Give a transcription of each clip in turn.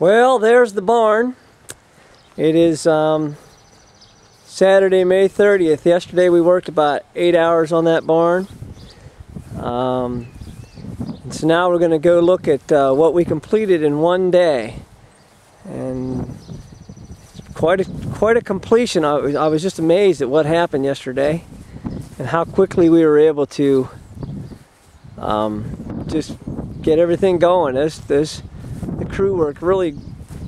Well, there's the barn. It is Saturday, May 30th. Yesterday we worked about 8 hours on that barn. And so now we're going to go look at what we completed in one day. And it's quite a completion. I was just amazed at what happened yesterday and how quickly we were able to just get everything going. The crew worked really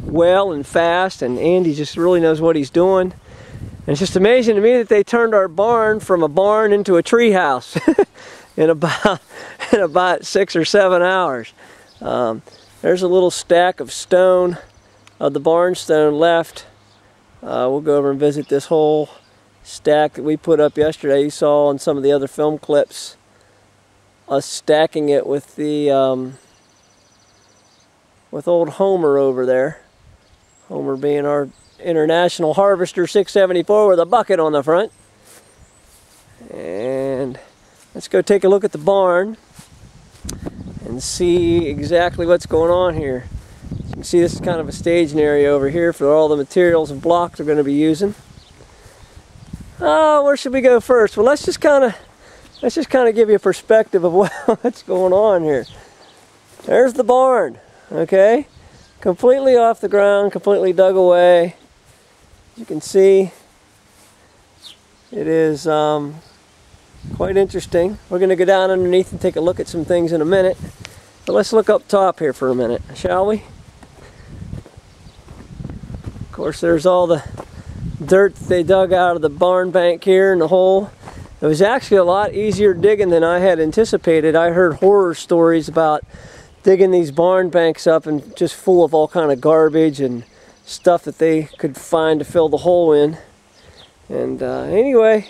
well and fast, and Andy just really knows what he's doing. And it's just amazing to me that they turned our barn from a barn into a tree house in about 6 or 7 hours. There's a little stack of stone, of the barn stone left. We'll go over and visit this whole stack that we put up yesterday. You saw on some of the other film clips us stacking it with the with old Homer over there. Homer being our International Harvester 674 with a bucket on the front. And let's go take a look at the barn and see exactly what's going on here. As you can see, this is kind of a staging area over here for all the materials and blocks we're going to be using. Oh, where should we go first? Well, let's just kind of give you a perspective of what's going on here. There's the barn, okay? Completely off the ground, completely dug away. As you can see, it is quite interesting. We're going to go down underneath and take a look at some things in a minute. But let's look up top here for a minute, shall we? Of course, there's all the dirt that they dug out of the barn bank here in the hole. It was actually a lot easier digging than I had anticipated. I heard horror stories about digging these barn banks up and just full of all kind of garbage and stuff that they could find to fill the hole in. And anyway,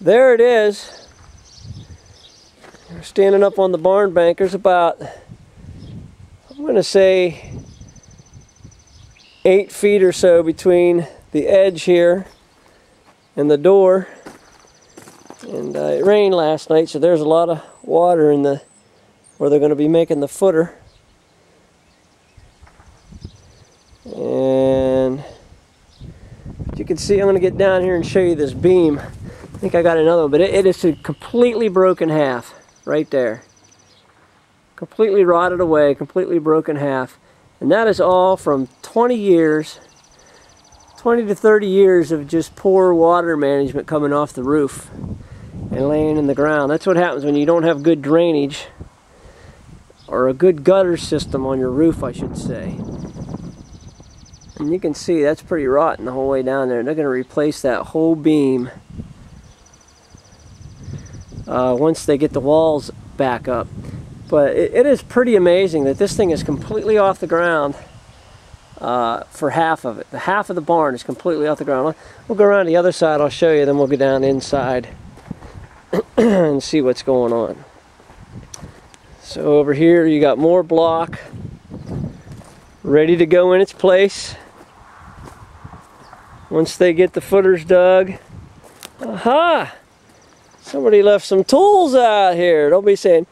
there it is. We're standing up on the barn bank. There's about, I'm going to say, 8 feet or so between the edge here and the door. And it rained last night, so there's a lot of water in the where they're going to be making the footer. And as you can see, I'm going to get down here and show you this beam. I think I got another one, but it is completely broken half right there. Completely rotted away, completely broken half. And that is all from 20 to 30 years of just poor water management coming off the roof and laying in the ground. That's what happens when you don't have good drainage, or a good gutter system on your roof, I should say. And you can see that's pretty rotten the whole way down there. They're going to replace that whole beam once they get the walls back up. But it is pretty amazing that this thing is completely off the ground for half of it. The half of the barn is completely off the ground. We'll go around the other side, I'll show you, then we'll go down inside and see what's going on. So over here you got more block ready to go in its place once they get the footers dug. Aha! Somebody left some tools out here. Don't be saying,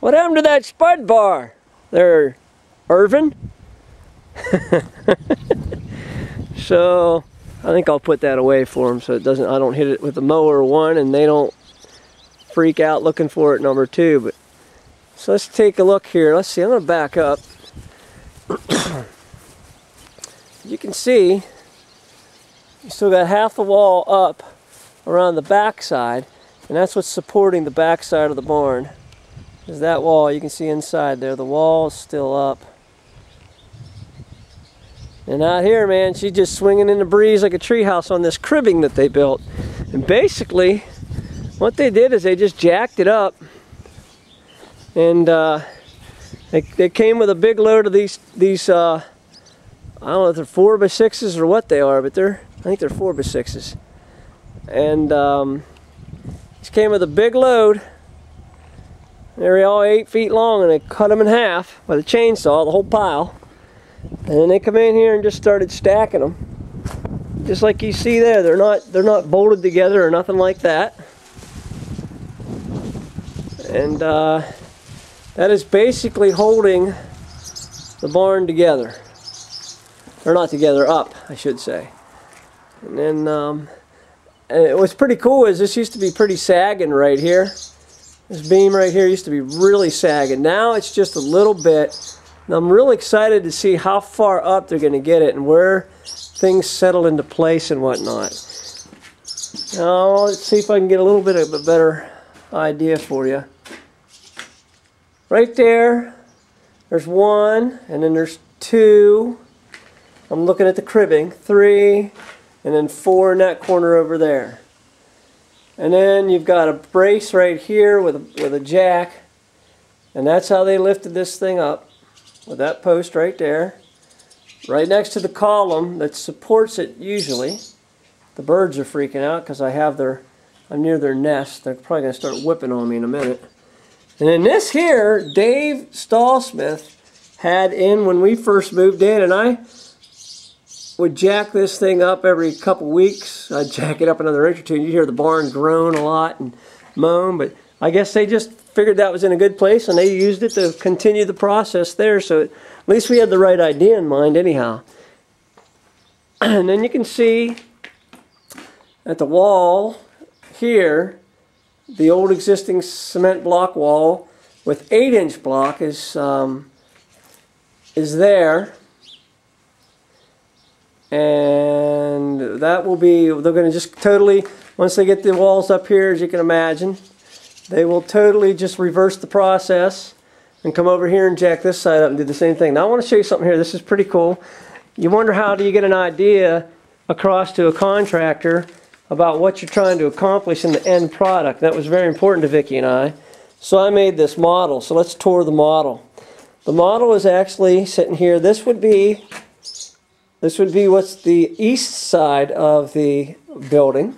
what happened to that spud bar there, Irvin? So I think I'll put that away for them so I don't hit it with the mower, one, and they don't freak out looking for it, number two. But so let's take a look here. Let's see, I'm going to back up. You can see you still got half the wall up around the back side, and that's what's supporting the back side of the barn. Is that wall. You can see inside there, the wall is still up. And out here, man, she's just swinging in the breeze like a treehouse on this cribbing that they built. And basically, what they did is they just jacked it up. And they came with a big load of these I don't know if they're 4x6s or what they are, but I think they're 4x6s. And these came with a big load. They're all 8 feet long, and they cut them in half with a chainsaw, the whole pile. And then they come in here and just started stacking them, just like you see there. They're not bolted together or nothing like that. And that is basically holding the barn together. Or not together, up, I should say. And then, and what's pretty cool is this used to be pretty sagging right here. This beam right here used to be really sagging. Now it's just a little bit. And I'm really excited to see how far up they're going to get it and where things settle into place and whatnot. Now, let's see if I can get a little bit of a better idea for you. Right there, there's 1, and then there's 2. I'm looking at the cribbing, 3, and then 4 in that corner over there. And then you've got a brace right here with a jack, and that's how they lifted this thing up, with that post right there, right next to the column that supports it usually. The birds are freaking out because I'm near their nest. They're probably going to start whipping on me in a minute. And then this here, Dave Stallsmith had in when we first moved in, and I would jack this thing up every couple weeks. I'd jack it up another inch or two, and you'd hear the barn groan a lot and moan, but I guess they just figured that was in a good place, and they used it to continue the process there, so at least we had the right idea in mind anyhow. And then you can see at the wall here, the old existing cement block wall with 8-inch block is there. And that will be, they're going to just totally, once they get the walls up here, as you can imagine, they will totally just reverse the process and come over here and jack this side up and do the same thing. Now I want to show you something here. This is pretty cool. You wonder how do you get an idea across to a contractor about what you're trying to accomplish in the end product. That was very important to Vicki and I. So I made this model. So let's tour the model. The model is actually sitting here. This would be what's the east side of the building.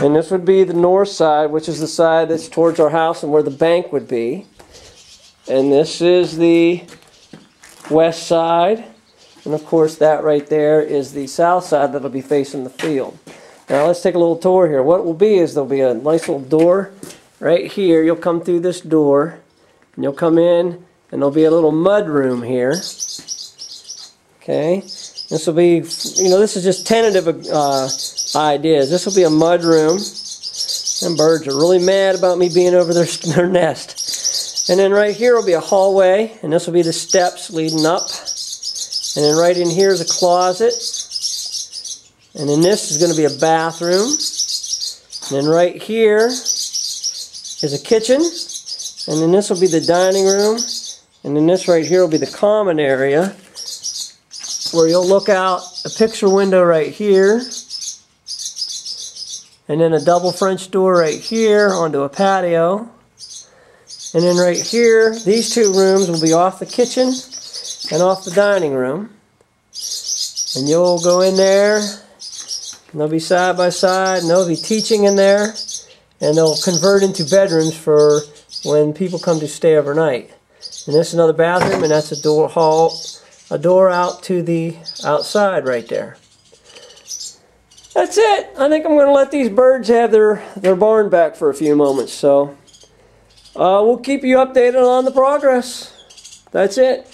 And this would be the north side, which is the side that's towards our house and where the bank would be. And this is the west side. And of course that right there is the south side that'll be facing the field. Now let's take a little tour here. What it will be is there'll be a nice little door right here. You'll come through this door and you'll come in and there'll be a little mud room here. Okay. This will be, you know, this is just tentative ideas. This will be a mud room. And birds are really mad about me being over their nest. And then right here will be a hallway, and this will be the steps leading up. And then right in here is a closet. And then this is going to be a bathroom. And then right here is a kitchen. And then this will be the dining room. And then this right here will be the common area, where you'll look out a picture window right here, and then a double French door right here onto a patio. And then right here, these two rooms will be off the kitchen and off the dining room. And you'll go in there, and they'll be side by side, and they'll be teaching in there, and they'll convert into bedrooms for when people come to stay overnight. And this is another bathroom, and that's a door out to the outside right there. That's it. I think I'm going to let these birds have their barn back for a few moments. So we'll keep you updated on the progress. That's it.